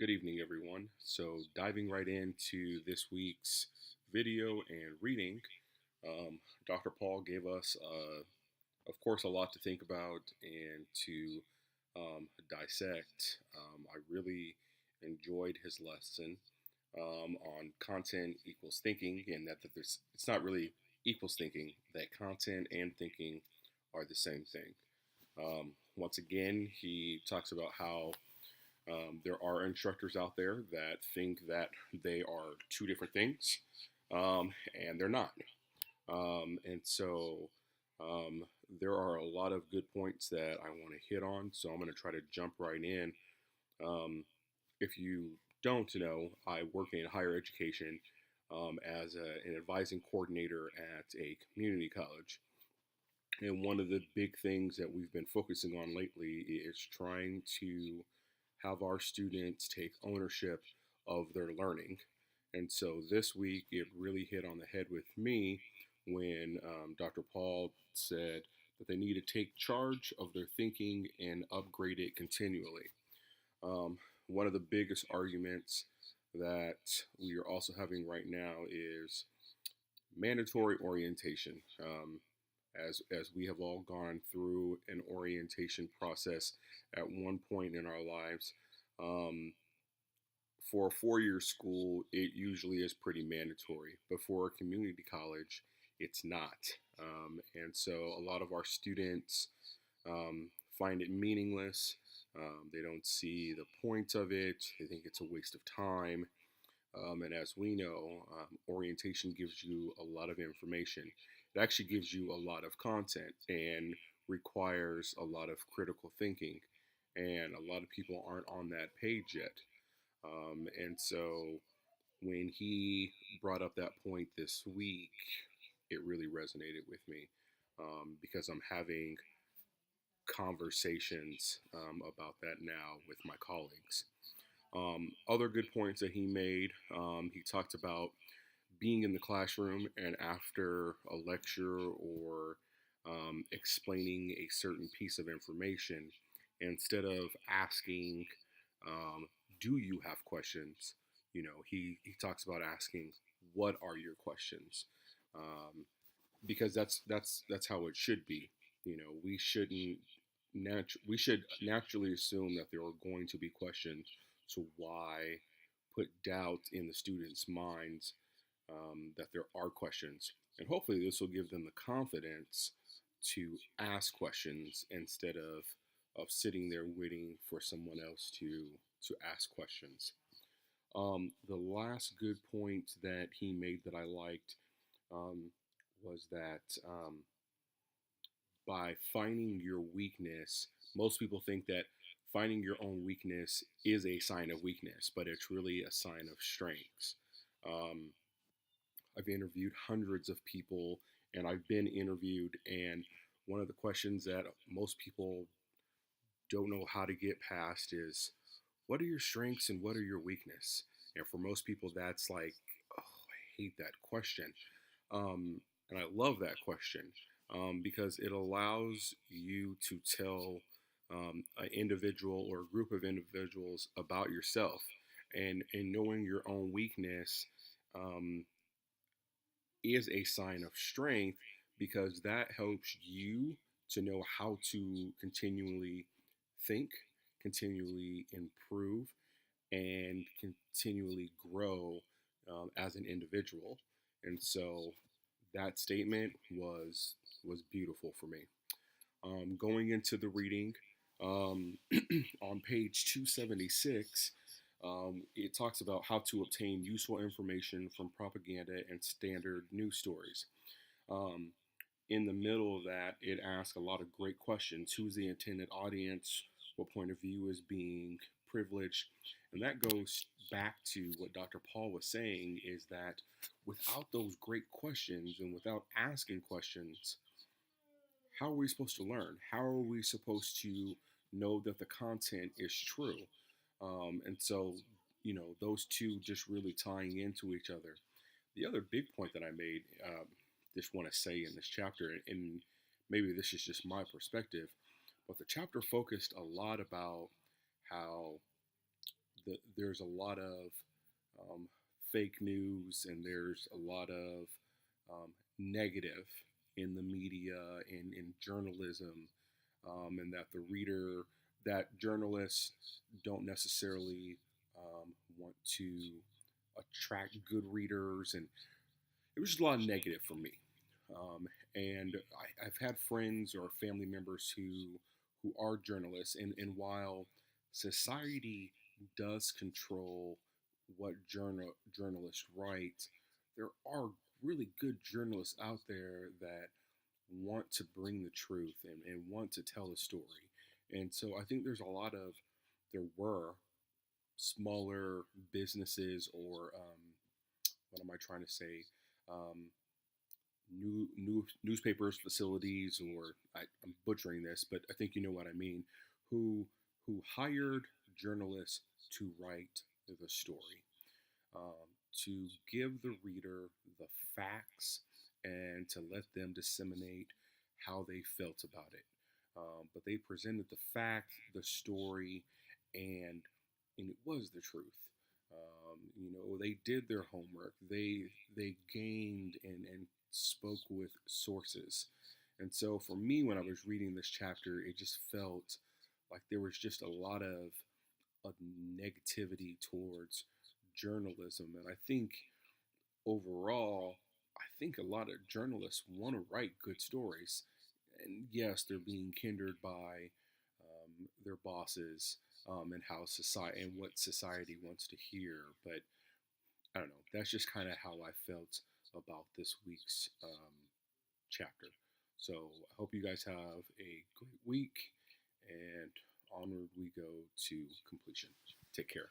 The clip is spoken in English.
Good evening, everyone. So, diving right into this week's video and reading, Dr. Paul gave us, of course, a lot to think about and to dissect. I really enjoyed his lesson on content equals thinking, and that it's not really equals thinking, that content and thinking are the same thing. Once again, he talks about how there are instructors out there that think that they are two different things, and they're not. And so um, there are a lot of good points that I want to hit on. So I'm going to try to jump right in. Um, if you don't know, I work in higher education as an advising coordinator at a community college. And one of the big things that we've been focusing on lately is trying to have our students take ownership of their learning. And so this week, it really hit on the head with me when Dr. Paul said that they need to take charge of their thinking and upgrade it continually. One of the biggest arguments that we are also having right now is mandatory orientation. As we have all gone through an orientation process at one point in our lives. Um, for a 4 year school, it usually is pretty mandatory, but for a community college, it's not. And so a lot of our students find it meaningless. They don't see the point of it, they think it's a waste of time. And as we know, orientation gives you a lot of information. It actually gives you a lot of content and requires a lot of critical thinking. And a lot of people aren't on that page yet. And so when he brought up that point this week, it really resonated with me because I'm having conversations about that now with my colleagues. Other good points that he made, he talked about being in the classroom and after a lecture or explaining a certain piece of information, instead of asking, um, do you have questions? He talks about asking, what are your questions? Um, because that's how it should be. We shouldn't we should naturally assume that there are going to be questions. So why put doubt in the students' minds that there are questions? And hopefully, this will give them the confidence to ask questions instead of sitting there waiting for someone else to ask questions. The last good point that he made that I liked um, was that by finding your weakness, most people think that finding your own weakness is a sign of weakness, but it's really a sign of strength. Um, I've interviewed hundreds of people and I've been interviewed, and one of the questions that most people don't know how to get past is, what are your strengths and what are your weakness? And for most people, that's like, oh, I hate that question. And I love that question because it allows you to tell an individual or a group of individuals about yourself. And knowing your own weakness um, is a sign of strength because that helps you to know how to continually think, continually improve, and continually grow as an individual. And so that statement was beautiful for me. Going into the reading, on page 276, it talks about how to obtain useful information from propaganda and standard news stories. Um, in the middle of that, it asks a lot of great questions. Who's the intended audience? What point of view is being privileged? And that goes back to what Dr. Paul was saying is that without those great questions and without asking questions, how are we supposed to learn? How are we supposed to know that the content is true? And so, those two just really tying into each other. The other big point that I made, just want to say in this chapter, and maybe this is just my perspective, but the chapter focused a lot about how there's a lot of um, fake news, and there's a lot of negative in the media and in journalism, and that the reader, that journalists don't necessarily want to attract good readers, and it was just a lot of negative for me. And I've had friends or family members who are journalists, and while society does control what journalists write, there are really good journalists out there that want to bring the truth and want to tell a story. And so I think there were smaller businesses, or what am I trying to say? Um, new newspapers, facilities, or I'm butchering this, but I think you know what I mean, who hired journalists to write the story, to give the reader the facts and to let them disseminate how they felt about it. But they presented the fact, the story, and it was the truth. They did their homework. They gained and spoke with sources. And so for me, when I was reading this chapter, it just felt like there was just a lot of negativity towards journalism. And I think overall, I think a lot of journalists want to write good stories. And yes, they're being hindered by their bosses, and how society and what society wants to hear. But I don't know. That's just kind of how I felt about this week's chapter. So I hope you guys have a great week, and onward we go to completion. Take care.